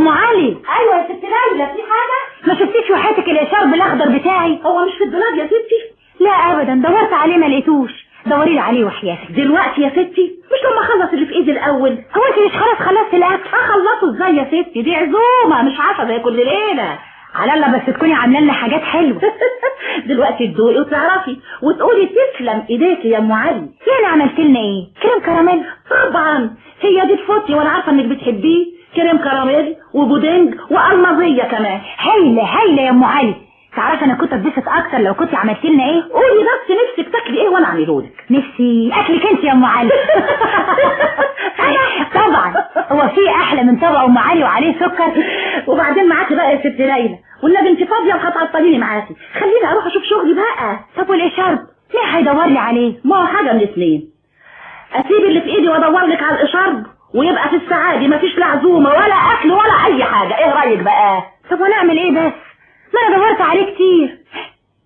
ام علي. ايوه يا ست ليلى، في حاجه؟ ما شفتيش وحياتك الاشارب الاخضر بتاعي؟ هو مش في الدولاب يا ستي؟ لا ابدا، دورت عليه ما لقيتوش. دوري لي عليه وحياتك. دلوقتي يا ستي؟ مش لما اخلص اللي في ايدي الاول؟ هو انت مش خلاص خلصت الاكل؟ اخلصه ازاي يا ستي؟ دي عزومه مش عشا زي كل ليله. على الله بس تكوني عامله لنا حاجات حلوه. دلوقتي تدوقي وتعرفي وتقولي تسلم ايديكي يا ام علي. يعني عملت لنا ايه؟ كريم كراميل؟ طبعا هي دي تفوتي وانا عارفه انك بتحبيه. كريم كراميل وبودنج والمازيه كمان. هايله هايله يا ام علي. تعرفي انا كنت اتبسط اكتر لو كنت عملت لنا ايه؟ قولي بس نفسك تاكلي ايه وانا اعملهولك. نفسي اكلك انت يا ام علي. طبعا، هو في احلى من طبق ام علي وعليه سكر؟ وبعدين معاكي بقى يا ست ليلى، والنبي انت فاضيه وهتعطليني معاكي. خليني اروح اشوف شغلي بقى. طب والاشارب مين هيدور لي عليه؟ ما هو حاجه من اتنين، اسيب اللي في ايدي وادور لك على الاشارب ويبقى في السعادة مفيش لا عزومه ولا اكل ولا اي حاجه. ايه رايك بقى؟ طب ونعمل ايه بس؟ ما انا دورت عليه كتير.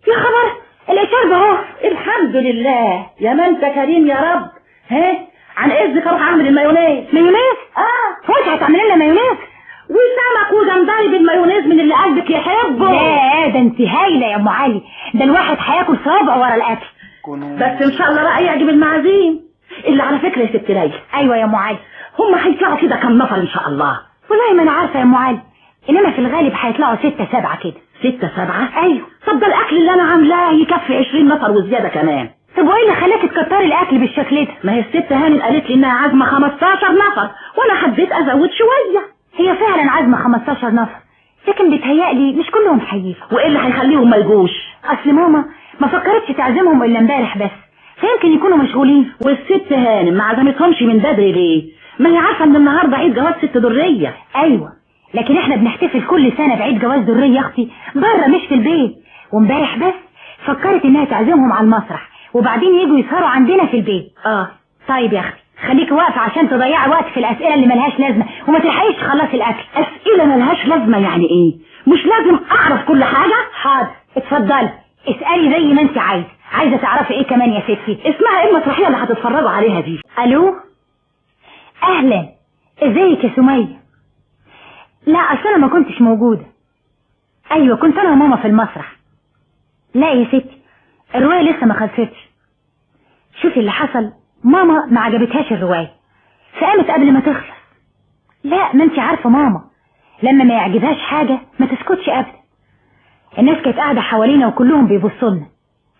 يا خبر، الاشارب اهو. الحمد لله يا ما انت كريم يا رب. ها عن اذنك اروح اعمل المايونيز. مايونيز؟ اه. هو انت هتعملي لنا مايونيز؟ وسمك وجمبري بالمايونيز من اللي قلبك يحبه. لا ده انت هايله يا ام علي. ده الواحد هياكل صوابع ورا الاكل. بس ان شاء الله بقى يعجب المعازيم. اللي على فكره يا ست ليلى. ايوه يا ام علي. هم هيطلعوا كده كم نفر ان شاء الله؟ والله ما انا عارفه يا ام علي، انما في الغالب هيطلعوا 6 7 كده. 6 7؟ ايوه. طب ده الاكل اللي انا عاملاه يكفي 20 نفر وزياده كمان. طب وايه اللي خلاكي تكتري الاكل بالشكل ده؟ ما هي الست هانم قالت لي انها عازمه 15 نفر وانا حبيت ازود شويه. هي فعلا عازمه 15 نفر، لكن بيتهيألي مش كلهم هيجوا. وايه اللي هيخليهم ما يجوش؟ اصل ماما ما فكرتش تعزمهم الا امبارح بس، فيمكن يكونوا مشغولين. والست هانم ما عزمتهمش من بدري ليه؟ ما هي عارفه ان النهارده عيد جواز ست دريه. ايوه، لكن احنا بنحتفل كل سنه بعيد جواز دريه اختي بره مش في البيت، وامبارح بس فكرت انها تعزمهم على المسرح وبعدين يجوا يسهروا عندنا في البيت. طيب يا اختي خليكي واقفه عشان تضيعي وقت في الاسئله اللي ملهاش لازمه وما تلحقيش تخلصي الاكل. اسئله ملهاش لازمه يعني ايه؟ مش لازم اعرف كل حاجه؟ حاضر اتفضلي اسالي زي ما انت عايزه تعرفي ايه كمان يا ستي؟ اسمها ايه المسرحيه اللي هتتفرجوا عليها دي؟ الو، اهلا، ازيك يا سميه؟ لا اصل انا ما كنتش موجوده. ايوه كنت انا وماما في المسرح. لا يا ستي الروايه لسه ما خلصتش. شوفي اللي حصل، ماما ما عجبتهاش الروايه فقامت قبل ما تخلص. لا ما انت عارفه ماما لما ما يعجبهاش حاجه ما تسكتش ابدا. الناس كانت قاعده حوالينا وكلهم بيبصوا لنا.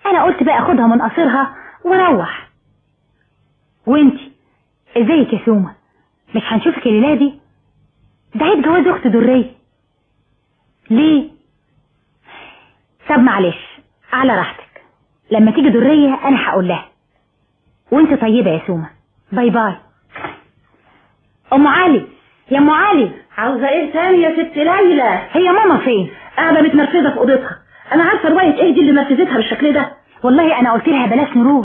انا قلت بقى اخدها من قصرها واروح. وانتي ازيك يا سومه؟ مش هنشوفك الليله دي؟ ده عيد جواز اخت دريه. ليه؟ طب معلش على راحتك، لما تيجي دريه انا هقول لها. وانت طيبه يا سومه، باي باي. ام علي، يا ام علي. عاوزه ايه تاني يا ست ليلى؟ هي ماما فين؟ قاعده متنرفزه في اوضتها. انا عارفه روايه ايه دي اللي نرفزتها بالشكل ده. والله انا قلت لها بلاش نروح.